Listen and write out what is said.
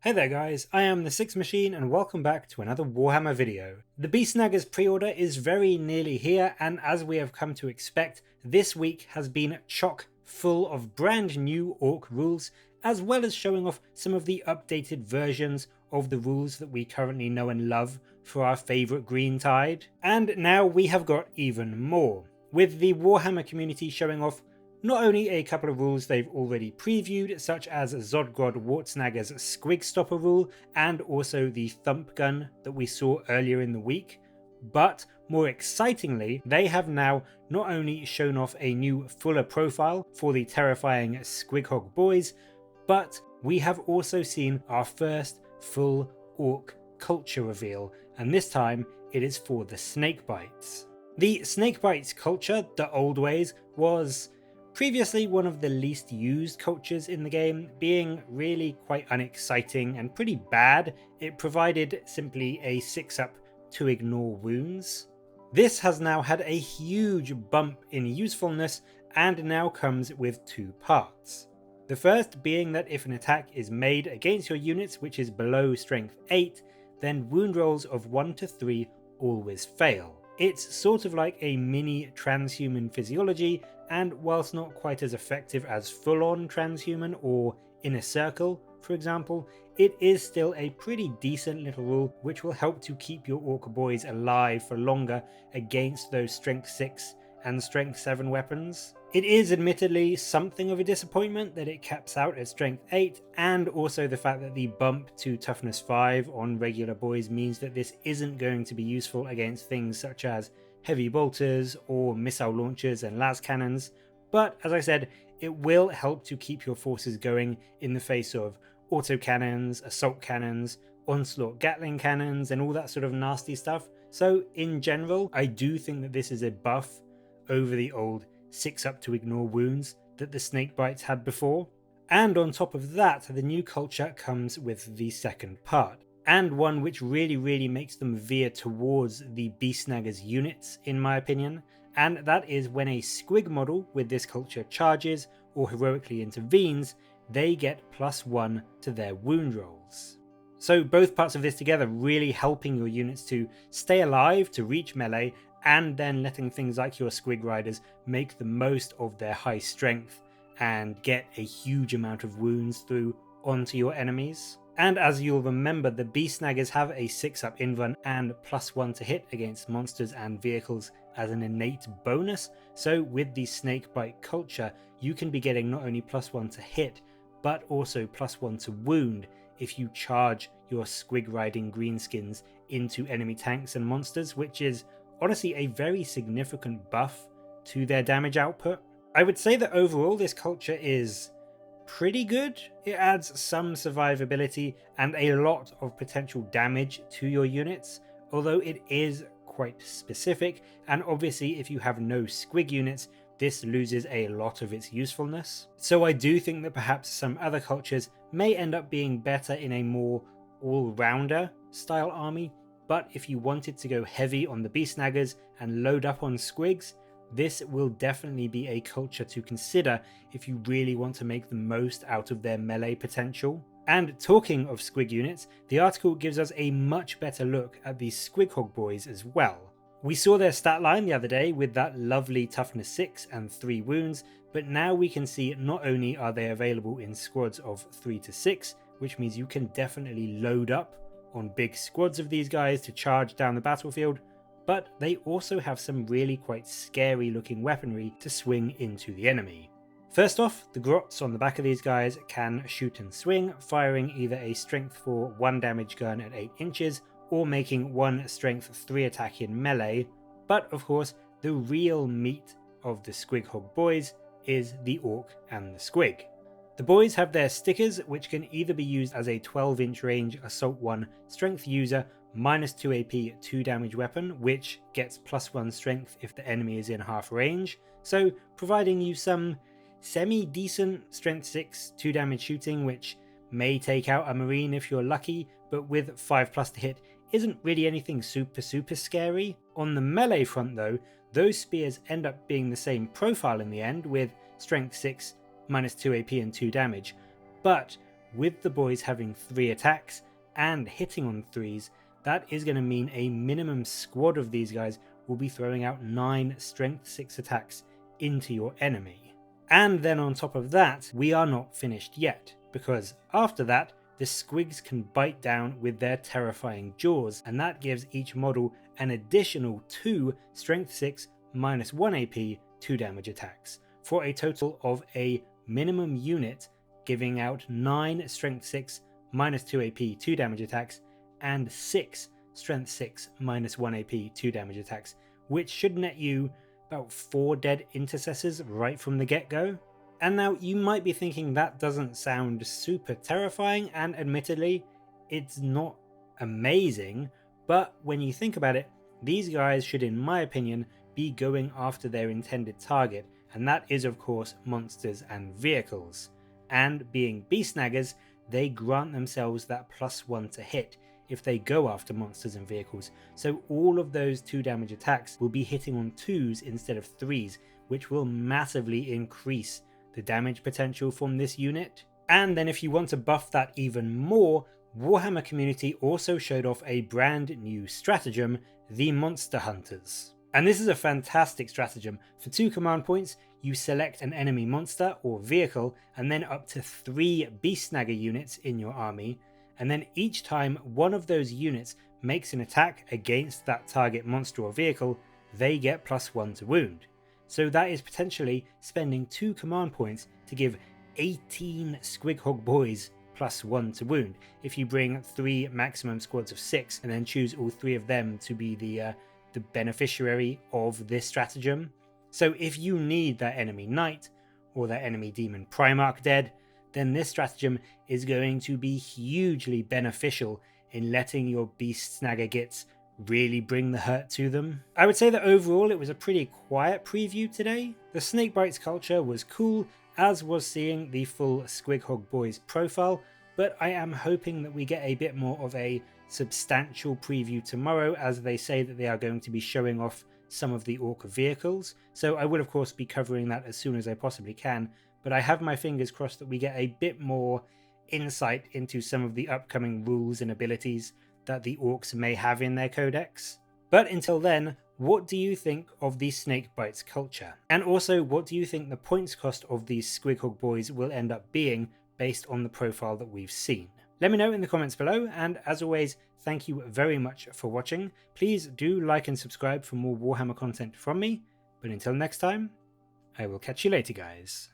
Hey there guys, I am the Six Machine and welcome back to another Warhammer video. The Beast Snaggas pre-order is very nearly here, and as we have come to expect, this week has been chock full of brand new Ork rules, as well as showing off some of the updated versions of the rules that we currently know and love for our favourite Green Tide. And now we have got even more, with the Warhammer community showing off not only a couple of rules they've already previewed, such as Zodgrod Wartsnagga's Squig Stopper rule, and also the Thump Gun that we saw earlier in the week, but more excitingly, they have now not only shown off a new fuller profile for the terrifying Squighog Boyz, but we have also seen our first full Ork culture reveal, and this time it is for the Snakebites. The Snakebites culture, the old ways, was previously one of the least used cultures in the game, being really quite unexciting and pretty bad. It provided simply a 6-up to ignore wounds. This has now had a huge bump in usefulness and now comes with two parts. The first being that if an attack is made against your units which is below strength 8, then wound rolls of 1 to 3 always fail. It's sort of like a mini transhuman physiology, and whilst not quite as effective as full-on transhuman or inner circle, for example, it is still a pretty decent little rule which will help to keep your Ork boys alive for longer against those strength 6 and strength 7 weapons. It is admittedly something of a disappointment that it caps out at strength 8, and also the fact that the bump to toughness 5 on regular boys means that this isn't going to be useful against things such as heavy bolters or missile launchers and las cannons, but as I said, it will help to keep your forces going in the face of autocannons, assault cannons, onslaught gatling cannons and all that sort of nasty stuff. So in general, I do think that this is a buff over the old 6-up to ignore wounds that the Snakebites had before. And on top of that, the new culture comes with the second part, and one which really makes them veer towards the Beast Snaggas units in my opinion, and that is when a Squig model with this culture charges or heroically intervenes, they get +1 to their wound rolls. So both parts of this together really helping your units to stay alive, to reach melee, and then letting things like your Squig Riders make the most of their high strength and get a huge amount of wounds through onto your enemies. And as you'll remember, the Beast Snaggas have a 6-up invuln and +1 to hit against monsters and vehicles as an innate bonus, so with the Snakebite culture you can be getting not only +1 to hit, but also +1 to wound if you charge your Squig riding greenskins into enemy tanks and monsters, which is honestly a very significant buff to their damage output. I would say that overall this culture is pretty good. It adds some survivability and a lot of potential damage to your units, although it is quite specific, and obviously if you have no Squig units, this loses a lot of its usefulness. So I do think that perhaps some other cultures may end up being better in a more all-rounder style army, but if you wanted to go heavy on the Beast Snaggas and load up on Squigs, this will definitely be a culture to consider if you really want to make the most out of their melee potential. And talking of Squig units, the article gives us a much better look at the Squighog Boyz as well. We saw their stat line the other day with that lovely toughness 6 and 3 wounds, but now we can see not only are they available in squads of 3 to 6, which means you can definitely load up on big squads of these guys to charge down the battlefield, but they also have some really quite scary looking weaponry to swing into the enemy. First off, the grots on the back of these guys can shoot and swing, firing either a strength 4 1 damage gun at 8 inches or making 1 strength 3 attack in melee, but of course the real meat of the Squighog Boyz is the Ork and the Squig. The boys have their stickers, which can either be used as a 12-inch range Assault 1 strength user, -2 AP 2 damage weapon, which gets +1 strength if the enemy is in half range, so providing you some semi-decent strength 6 2 damage shooting, which may take out a marine if you're lucky, but with 5+ to hit isn't really anything super scary. On the melee front though, those spears end up being the same profile in the end, with strength 6 -2 AP and 2 damage, but with the boys having 3 attacks and hitting on 3s, that is going to mean a minimum squad of these guys will be throwing out 9 strength 6 attacks into your enemy. And then on top of that, we are not finished yet, because after that, the Squigs can bite down with their terrifying jaws, and that gives each model an additional 2 strength 6 minus 1 AP 2 damage attacks, for a total of a minimum unit giving out 9 strength 6 minus 2 AP 2 damage attacks and 6 strength 6 minus 1 AP 2 damage attacks, which should net you about 4 dead intercessors right from the get-go. And now you might be thinking that doesn't sound super terrifying, and admittedly it's not amazing, but when you think about it, these guys should, in my opinion, be going after their intended target, and that is of course monsters and vehicles. And being Beast Snaggas, they grant themselves that +1 to hit if they go after monsters and vehicles, so all of those 2 damage attacks will be hitting on 2s instead of 3s, which will massively increase the damage potential from this unit. And then if you want to buff that even more, Warhammer community also showed off a brand new stratagem, the Monster Hunters. And this is a fantastic stratagem. For 2 command points, you select an enemy monster or vehicle, and then up to 3 Beast Snagga units in your army, and then each time one of those units makes an attack against that target monster or vehicle, they get +1 to wound. So that is potentially spending 2 command points to give 18 Squighog Boyz +1 to wound, if you bring 3 maximum squads of 6 and then choose all 3 of them to be the beneficiary of this stratagem. So if you need that enemy knight or that enemy demon Primarch dead, then this stratagem is going to be hugely beneficial in letting your Beast Snagga gits really bring the hurt to them. I would say that overall it was a pretty quiet preview today. The Snakebites culture was cool, as was seeing the full Squighog Boyz profile, but I am hoping that we get a bit more of a substantial preview tomorrow, as they say that they are going to be showing off some of the Ork vehicles, so I will of course be covering that as soon as I possibly can, but I have my fingers crossed that we get a bit more insight into some of the upcoming rules and abilities that the Orks may have in their codex. But until then, what do you think of the Snakebites culture? And also, what do you think the points cost of these Squighog Boyz will end up being based on the profile that we've seen? Let me know in the comments below, and as always, thank you very much for watching. Please do like and subscribe for more Warhammer content from me, but until next time, I will catch you later, guys.